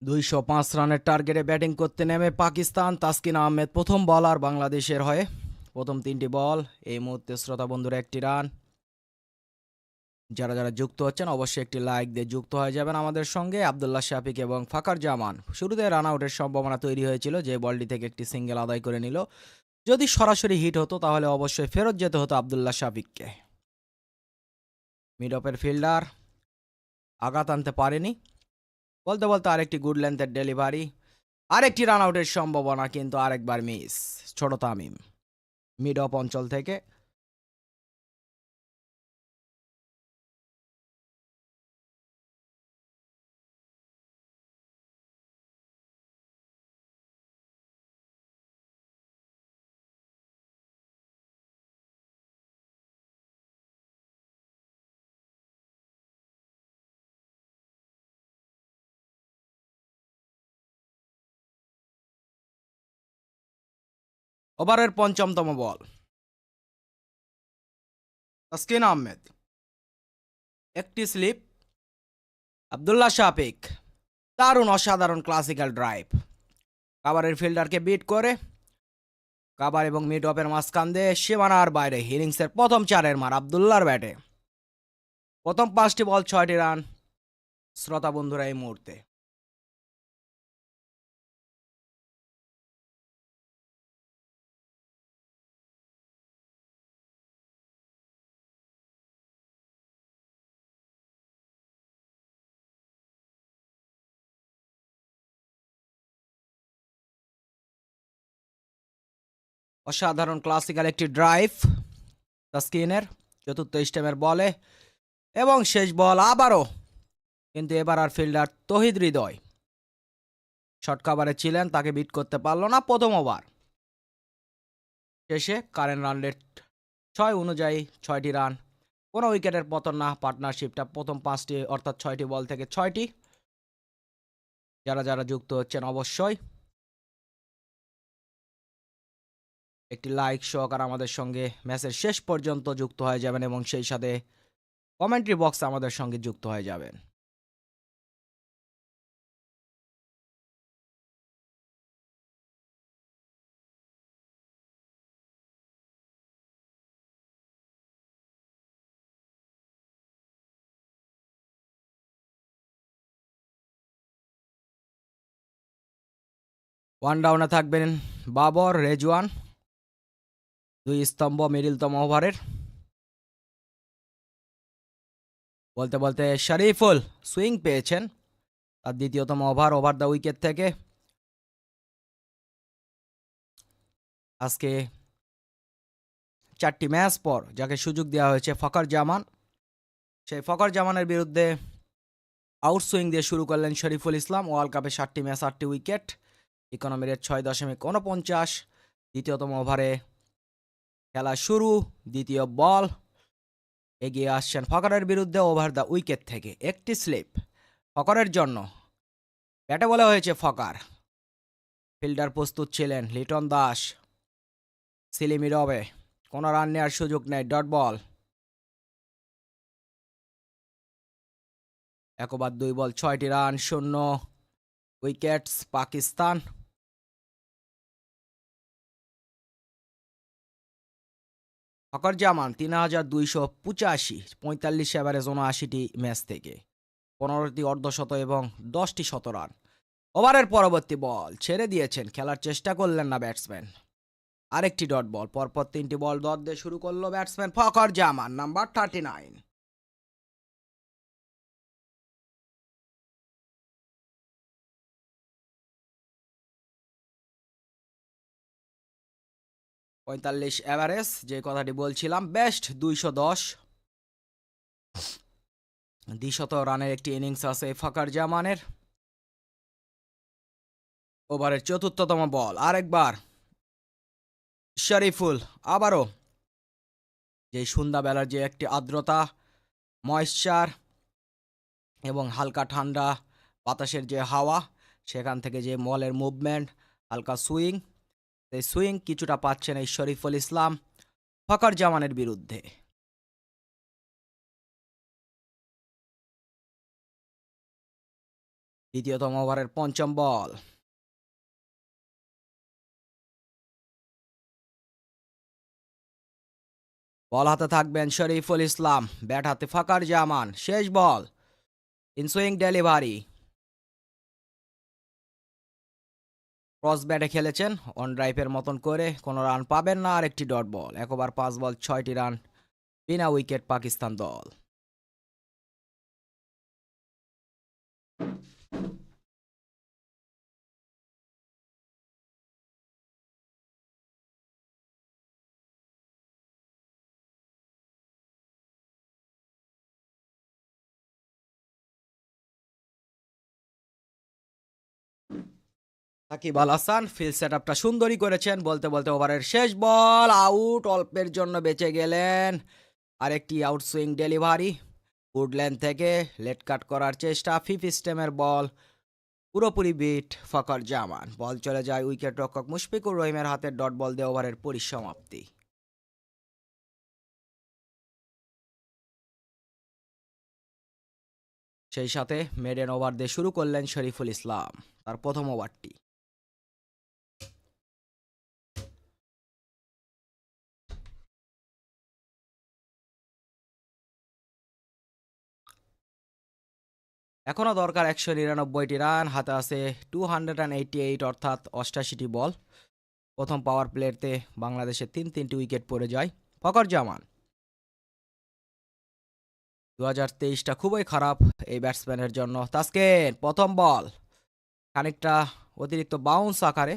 ২০৫ রানের টার্গেটে ব্যাটিং করতে নেমে পাকিস্তান। তাসকিন আহমেদ প্রথম বলার বাংলাদেশের হয়ে। প্রথম ৩টি বল, এই মুহূর্তে শ্রোতা বন্ধুরা ১টি রান। যারা যুক্ত হচ্ছেন অবশ্যই একটি লাইক দিয়ে যুক্ত হয়ে যাবেন আমাদের সঙ্গে। আব্দুল্লাহ শাফিক এবং ফাকার জামান। শুরুতে রান আউটের সম্ভাবনা তৈরি হয়েছিল, যে বলটি থেকে একটি সিঙ্গেল আদায় করে নিল। যদি সরাসরি হিট হতো তাহলে অবশ্যই ফেরত যেতে হতো আব্দুল্লাহ শাফিককে। মিড অফের ফিল্ডার আঘাত আনতে পারেনি। বলতে বলতে আরেকটি গুড লেন্থের ডেলিভারি, আরেকটি রান আউটের সম্ভাবনা, কিন্তু আরেকবার মিস। ছোট তামিম মিড অফ অঞ্চল থেকে। ওভারের পঞ্চমতম বল, তাসকিন আহমেদ একটি স্লিপ, আব্দুল্লাহ শাফিক দারুণ অসাধারণ ক্লাসিক্যাল ড্রাইভ, কাভারের ফিল্ডারকে বিট করে কাভার এবং মিড অফের মাঝখান দিয়ে সীমানার বাইরে। ইনিংসের প্রথম 4 মার আব্দুল্লাহর ব্যাটে। প্রথম 5টি বল 6টি রান। শ্রোতা বন্ধুরা এই মুহূর্তে অসাধারণ ক্লাসিক্যাল একটি ড্রাইভ তাসকিনের চতুর্থ স্টেমের বলে, এবং শেষ বল আবারও, কিন্তু এবার আর ফিল্ডার তহিদ হৃদয় শর্ট কাভারে ছিলেন, তাকে বিট করতে পারল না। প্রথম ওভার শেষে কারেন্ট রান রেট 6 অনুযায়ী 6টি রান, কোনো উইকেটের পতন না। পার্টনারশিপটা প্রথম 5টি অর্থাৎ 6টি বল থেকে 6টি। যারা যুক্ত হচ্ছেন অবশ্যই একটি লাইক সহকারে আমাদের সঙ্গে ম্যাচের শেষ পর্যন্ত যুক্ত হয়ে যাবেন, এবং সেই সাথে কমেন্ট্রি বক্সে আমাদের সঙ্গে যুক্ত হয়ে যাবেন। ওয়ান ডাউনে থাকবেন বাবর রেজওয়ান, 2 স্তম্ভ মিডিলতম ওভারের। বলতে বলতে শরীফুল সুইং পেয়েছেন তার দ্বিতীয়তম ওভার দ্য উইকেট থেকে। আজকে 4টি ম্যাচ পর যাকে সুযোগ দেওয়া হয়েছে ফখর জামান, সেই ফখর জামানের বিরুদ্ধে আউটসুইং দিয়ে শুরু করলেন শরীফুল ইসলাম। ওয়ার্ল্ড কাপে 7টি ম্যাচ 8টি উইকেট, ইকোনমি রেট 6.49। দ্বিতীয়তম ওভারে খেলা শুরু, দ্বিতীয় বল, এগিয়ে আসছেন ফখরের বিরুদ্ধে ওভার দ্য উইকেট থেকে। একটি স্লিপ ফখরের জন্য, ব্যাটে বলা হয়েছে ফকার। ফিল্ডার প্রস্তুত ছিলেন লিটন দাস। সিলিমি রবে, কোনো রান নেওয়ার সুযোগ নেই, ডট বল। 1 ওভার 2 বল 6টি রান, 0 উইকেটস পাকিস্তান। ফখর জামান 3285, 45 এভারেজ 79টি ম্যাচ থেকে, 15টি অর্ধশত এবং 10টি শতরান। ওভারের পরবর্তী বল ছেড়ে দিয়েছেন, খেলার চেষ্টা করলেন না ব্যাটসম্যান। আরেকটি ডট বল, পরপর 3টি বল ডট দিয়ে শুরু করলো ব্যাটসম্যান ফখর জামান, নাম্বার 39। 45 এভারেজ, যে কথাটি বলছিলাম, বেস্ট 210, দ্বিশত রানের একটি ইনিংস আছে ফখর জামানের। ওভারের চতুর্থতম বল, আরেকবার শরীফুল, আবারও যে সন্ধ্যাবেলার যে একটি আর্দ্রতা, ময়েশ্চার এবং হালকা ঠান্ডা বাতাসের যে হাওয়া, সেখান থেকে যে বলের মুভমেন্ট, হালকা সুইং, সেই সুইং কিছুটা পাচ্ছেন এই শরীফুল ইসলাম ফখর জামানের বিরুদ্ধে। দ্বিতীয়তম ওভারের পঞ্চম বল। বল হাতে থাকবেন শরীফুল ইসলাম, ব্যাট হাতে ফাকার জামান। শেষ বল, ইনসুইং ডেলিভারি। ক্রস ব্যাটে খেলেছেন, অন ড্রাইভের মতন করে কোনো রান পাবেন না। আর একটি ডট বল। 1 ওভার 5 বল 6টি রান, বিনা উইকেট পাকিস্তান দল। সাকিব আল হাসান ফিল্ড সেট আপটা সুন্দরই করেছেন। বলতে বলতে ওভারের শেষ বল, আউট। অল্পের জন্য বেঁচে গেলেন। আরেকটি আউট সুইং ডেলিভারি উডল্যান্ড থেকে লেট কাট করার চেষ্টা। ফিফ স্টেমের বল, পুরোপুরি বিট ফকর জামান। বল চলে যায় উইকেট রক্ষক মুশফিকুর রহিমের হাতে। ডট বল দিয়ে ওভারের পরিসমাপ্তি। সেই সাথে মেডেন ওভার দিয়ে শুরু করলেন শরীফুল ইসলাম তার প্রথম ওভারটি। এখনও দরকার 199টি রান। হাতে আছে 288, অর্থাৎ 88টি বল। প্রথম পাওয়ার প্লেতে বাংলাদেশের তিনটি উইকেট পড়ে যায়। ফকর জামান 2023টা খুবই খারাপ এই ব্যাটসম্যানের জন্য। তাসকিন প্রথম বল, খানিকটা অতিরিক্ত বাউন্স আকারে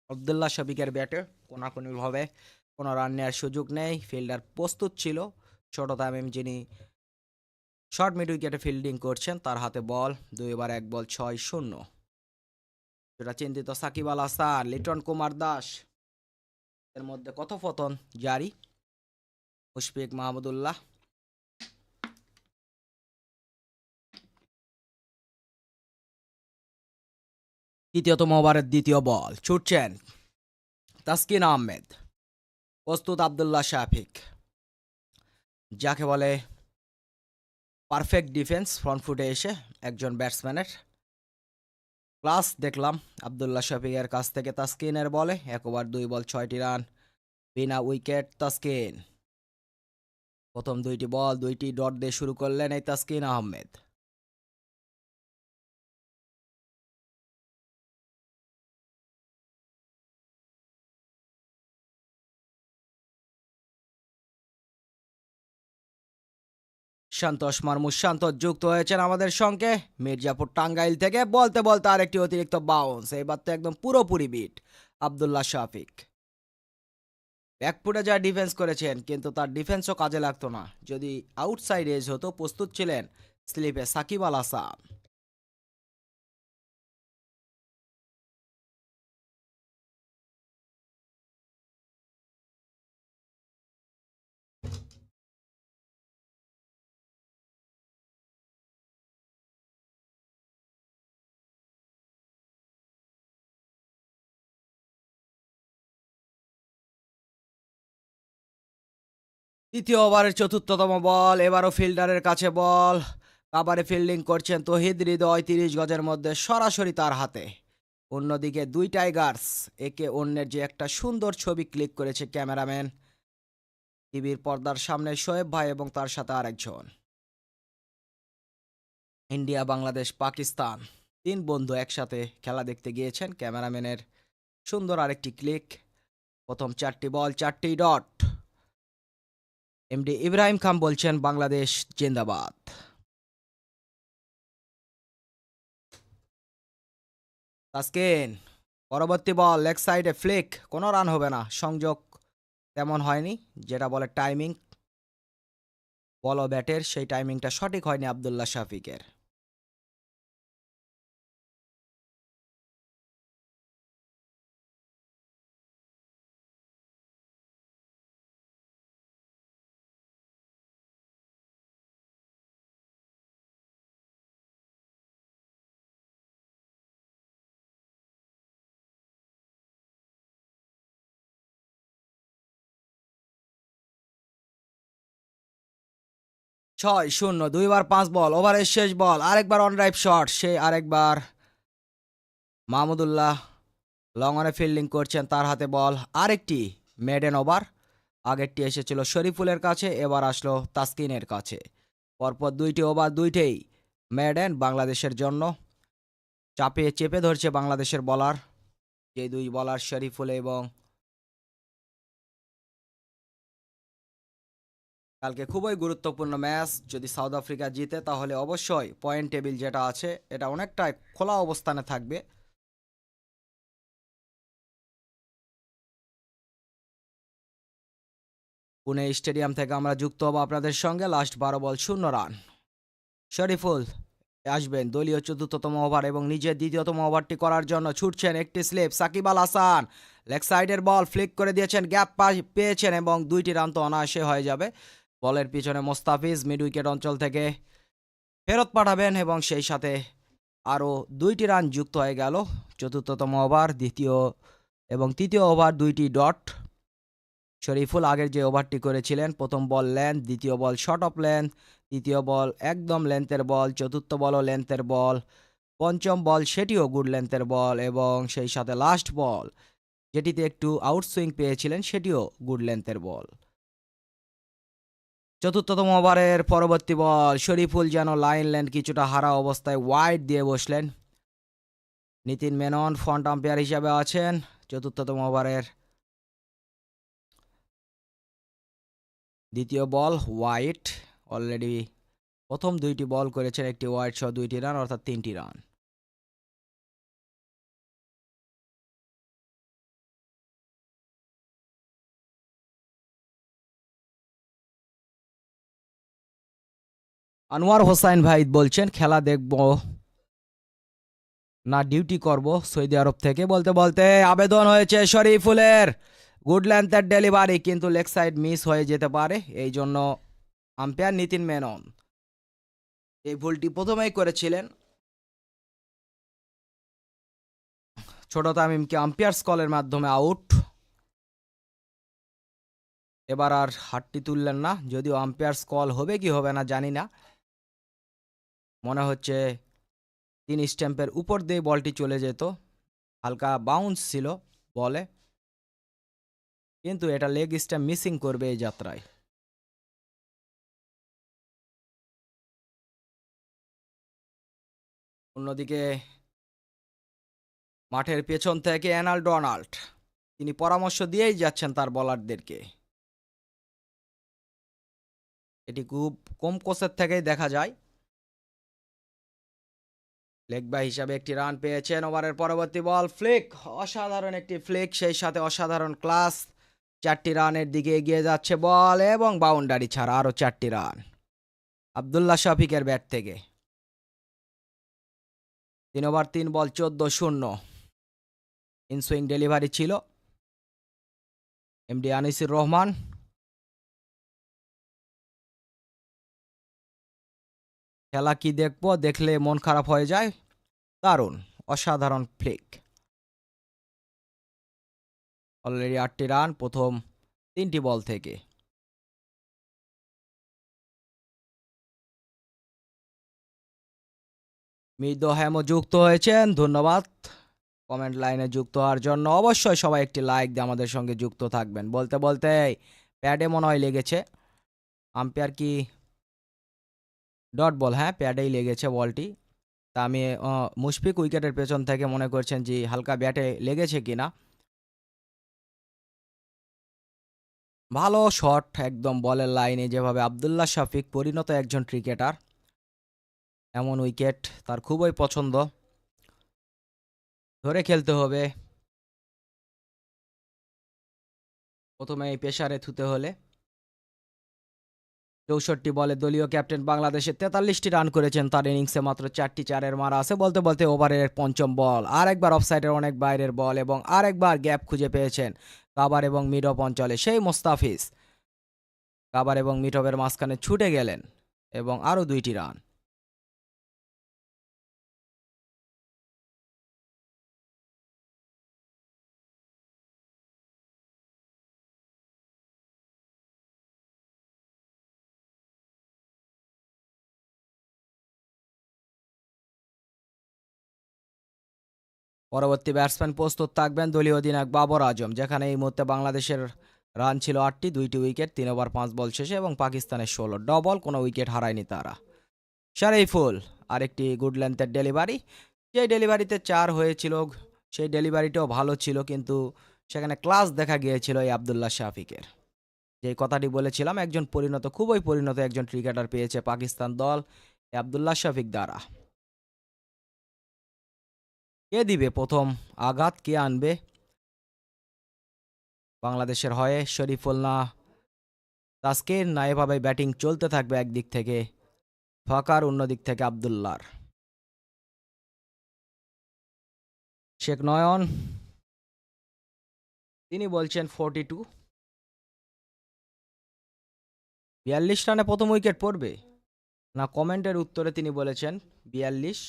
আব্দুল্লাহ শফিকের ব্যাটে কোনাকুনিভাবে কোনো রান নেওয়ার সুযোগ নেই। ফিল্ডার প্রস্তুত ছিল, ছোট তামিম যিনি শর্ট মিড উইকেটে ফিল্ডিং করছেন, তার হাতে বল। 2 ওভার 1 বল 6-0। যেটা চিন্তিত সাকিব আল হাসান, লিটন কুমার দাস এর মধ্যে কথোপকথন জারি। মুশফিক মাহমুদুল্লাহ তৃতীয়তম ওভারের দ্বিতীয় বল, ছুটছেন তাসকিন আহমেদ, প্রস্তুত আব্দুল্লাহ শাফিক। যাকে বলে পারফেক্ট ডিফেন্স, ফ্রন্ট ফুটে এসে একজন ব্যাটসম্যানের ক্লাস দেখলাম আব্দুল্লাহ শফিকের কাছ থেকে। তাসকিনের বলে 1 ওভার 2 বল 6টি রান, বিনা উইকেট তাসকিন। প্রথম 2টি বল 2টি ডট দিয়ে শুরু করলেন এই তাসকিন আহমেদ। সন্তোষ মারমুশ শান্ত যুক্ত হয়েছেন আমাদের সঙ্গে মির্জাপুর টাঙ্গাইল থেকে। বলতে বলতে আরেকটি অতিরিক্ত বাউন্স, এবার তো একদম পুরোপুরি বিট আব্দুল্লাহ শাফিক। ব্যাকফুটে যা ডিফেন্স করেছেন, কিন্তু তার ডিফেন্সও কাজে লাগতো না যদি আউটসাইড এজ হতো। প্রস্তুত ছিলেন স্লিপে সাকিব আল হাসান। তৃতীয় ওভারের চতুর্থতম বল, এবারও ফিল্ডারের কাছে বল। কাবারে ফিল্ডিং করছেন তহিদ হৃদয়, 30 গজের মধ্যে সরাসরি তার হাতে। অন্যদিকে দুই টাইগার্স একে অন্যের যে একটা সুন্দর ছবি ক্লিক করেছে ক্যামেরাম্যান। টিভির পর্দার সামনে শোয়েব ভাই এবং তার সাথে আরেকজন। ইন্ডিয়া বাংলাদেশ পাকিস্তান 3 বন্ধু একসাথে খেলা দেখতে গিয়েছেন। ক্যামেরাম্যানের সুন্দর আরেকটি ক্লিক। প্রথম 4টি বল 4টি ডট। এমডি ইব্রাহিম খান বলছেন বাংলাদেশ জিন্দাবাদ। তাসকিন পরবর্তী বল লেগ সাইডে ফ্লিক, কোনো রান হবে না। সংযোগ তেমন হয়নি, যেটা বলে টাইমিং বল ও ব্যাটের, সেই টাইমিংটা সঠিক হয়নি আব্দুল্লাহ শাফিকের। ছয় শূন্য 2 বার 5 বল, ওভারের শেষ বল। আরেকবার অন ড্রাইভ শট, সে আরেকবার মাহমুদুল্লাহ লং অনে ফিল্ডিং করছেন, তার হাতে বল। আরেকটি মেডেন ওভার। আগেরটি এসেছিল শরীফুলের কাছে, এবার আসলো তাসকিনের কাছে। পরপর দুইটি ওভার, দুইটাই মেডেন বাংলাদেশের জন্য। চেপে ধরছে বাংলাদেশের বলার, যে দুই বলার শরীফুল এবং কালকে খুবই গুরুত্বপূর্ণ ম্যাচ। যদি সাউথ আফ্রিকা জিতে তাহলে অবশ্যই পয়েন্ট টেবিল যেটা আছে এটা অনেকটাই খোলা অবস্থানে থাকবে। পুনে স্টেডিয়াম থেকে আমরা যুক্ত হব আপনাদের সঙ্গে। লাস্ট 12 বল 0 রান। শরীফুল আসবেন দলীয় চতুর্থতম ওভার এবং নিজের দ্বিতীয়তম ওভারটি করার জন্য ছুটছেন। একটি স্লিপ, সাকিব আল হাসান লেগ সাইডের বল ফ্লিক করে দিয়েছেন, গ্যাপ পেয়েছেন এবং 2টি রান তো অনায়াসে হয়ে যাবে। বলের পিছনে মোস্তাফিজ মিড উইকেট অঞ্চল থেকে ফেরত পাঠাবেন এবং সেই সাথে আরও 2টি রান যুক্ত হয়ে গেল। চতুর্থতম ওভার, দ্বিতীয় এবং তৃতীয় ওভার 2টি ডট। শরীফুল আগের যে ওভারটি করেছিলেন, প্রথম বল লেন্থ, দ্বিতীয় বল শর্ট অফ লেন্থ, তৃতীয় বল একদম লেন্থের বল, চতুর্থ বলও লেন্থের বল, পঞ্চম বল সেটিও গুড লেন্থের বল এবং সেই সাথে লাস্ট বল যেটিতে একটু আউটসুইং পেয়েছিলেন সেটিও গুড লেন্থের বল। চতুর্থতম ওভারের পরবর্তী বল শরীফুল যেন লাইন লেন্থ কিছুটা হারা অবস্থায় ওয়াইড দিয়ে বসলেন। নিতিন মেনন ফ্রন্ট আম্পায়ার হিসাবে আছেন। চতুর্থতম ওভারের দ্বিতীয় বল ওয়াইড। অলরেডি প্রথম 2টি বল করেছেন, একটি ওয়াইড সহ 2টি রান, অর্থাৎ 3টি রান। আনোয়ার হোসাইন ভাই বলছেন খেলা দেখব না ডিউটি করব সৌদি আরব থেকে। বলতে বলতে আবেদন হয়েছে শরীফুলের, গুড লেন্থের ডেলিভারি, কিন্তু লেগ সাইড মিস হয়ে যেতে পারে, এই জন্য আম্পায়ার নিতিন মেনন এই ভুলটি প্রথমেই করেছিলেন। ছোট তামিমকে আম্পায়ার্স কলের মাধ্যমে আউট। এবার আর হাতটি তুললেন না, যদিও আম্পায়ার্স কল হবে কি হবে না জানি না। মনে হচ্ছে 3 স্ট্যাম্পের উপর দিয়ে বলটি চলে যেত, হালকা বাউন্স ছিল বলে, কিন্তু এটা লেগ স্ট্যাম্প মিসিং করবে এই যাত্রায়। অন্যদিকে মাঠের পেছন থেকে অ্যানাল ডোনাল্ড, তিনি পরামর্শ দিয়েই যাচ্ছেন তার বলারদেরকে। এটি খুব কম কোচের থেকেই দেখা যায়। লেগ বাই হিসাবে একটি রান পেয়েছেন। ওভারের পরবর্তী বল ফ্লিক, অসাধারণ একটি ফ্লিক, সেই সাথে অসাধারণ ক্লাস। 4টি রানের দিকে এগিয়ে যাচ্ছে বল এবং বাউন্ডারি ছাড়া আরও 4টি রান আবদুল্লাহ শফিকের ব্যাট থেকে। 3 ওভার 3 বল 14-0। ইনসুইং ডেলিভারি ছিল এমডি আনিসুর রহমান। খেলা কি দেখবো, দেখলে মন খারাপ হয়ে যায়। দারুণ অসাধারণ ফ্লিক। অলরেডি 8টি রান প্রথম 3টি বল থেকে। মৃদু হ্যামও যুক্ত হয়েছেন, ধন্যবাদ কমেন্ট লাইনে যুক্ত হওয়ার জন্য। অবশ্যই সবাই একটি লাইক দিয়ে আমাদের সঙ্গে যুক্ত থাকবেন। বলতে বলতে প্যাডে মনে হয় লেগেছে, আম্পায়ার কি ডট বল, হ্যাঁ প্যাডেই লেগেছে বলটি। তা আমি মুশফিক উইকেটের পেছন থেকে মনে করছেন যে হালকা ব্যাটে লেগেছে কিনা। ভালো শট একদম বলের লাইনে, যেভাবে আবদুল্লাহ শফিক পরিণত একজন ক্রিকেটার, এমন উইকেট তার খুবই পছন্দ। ধরে খেলতে হবে প্রথমে এই পেশারে থুতে হলে। 64 বলে দলীয় ক্যাপ্টেন বাংলাদেশের 43টি রান করেছেন, তার ইনিংসে মাত্র 4টি চারের মারা আছে। বলতে বলতে ওভারের পঞ্চম বল, আরেকবার অফসাইডের অনেক বাইরের বল এবং আরেকবার গ্যাপ খুঁজে পেয়েছেন কাবার এবং মিড অফ অঞ্চলে সেই মোস্তাফিজ। কাবার এবং মিড অফের মাঝখানে ছুটে গেলেন এবং আরও 2টি রান। পরবর্তী ব্যাটসম্যান প্রস্তুত থাকবেন দলীয় অধিনায়ক বাবর আজম, যেখানে এই মুহূর্তে বাংলাদেশের রান ছিল 8টি, 2টি উইকেট 3 ওভার 5 বল শেষে, এবং পাকিস্তানের 16 ডবল, কোনো উইকেট হারায়নি তারা। শারিফুল আরেকটি গুড লেন্থের ডেলিভারি, যে ডেলিভারিতে 4 হয়েছিল, সেই ডেলিভারিটাও ভালো ছিল, কিন্তু সেখানে ক্লাস দেখা গিয়েছিল এই আবদুল্লাহ শাফিকের। যে কথাটি বলেছিলাম, একজন পরিণত, খুবই পরিণত একজন ক্রিকেটার পেয়েছে পাকিস্তান দল এই আবদুল্লাহ শাফিক দ্বারা। কে দিবে প্রথম আঘাত, কে আনবে বাংলাদেশের হয়ে? শরীফুল না তাসকিন, না এভাবে ব্যাটিং চলতে থাকবে একদিক থেকে ফাকার, অন্যদিক থেকে আবদুল্লাহর? শেখ নয়ন তিনি বলছেন 42, 42 রানে প্রথম উইকেট পড়বে না? কমেন্টের উত্তরে তিনি বলেছেন 42,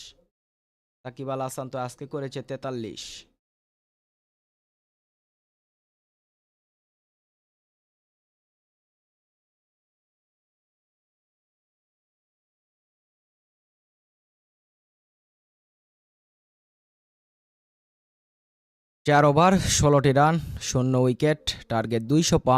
সাকিব আল হাসান তো আজকে করেছে 43। চার ওভার 16টি রান, 0 উইকেট, টার্গেট 205।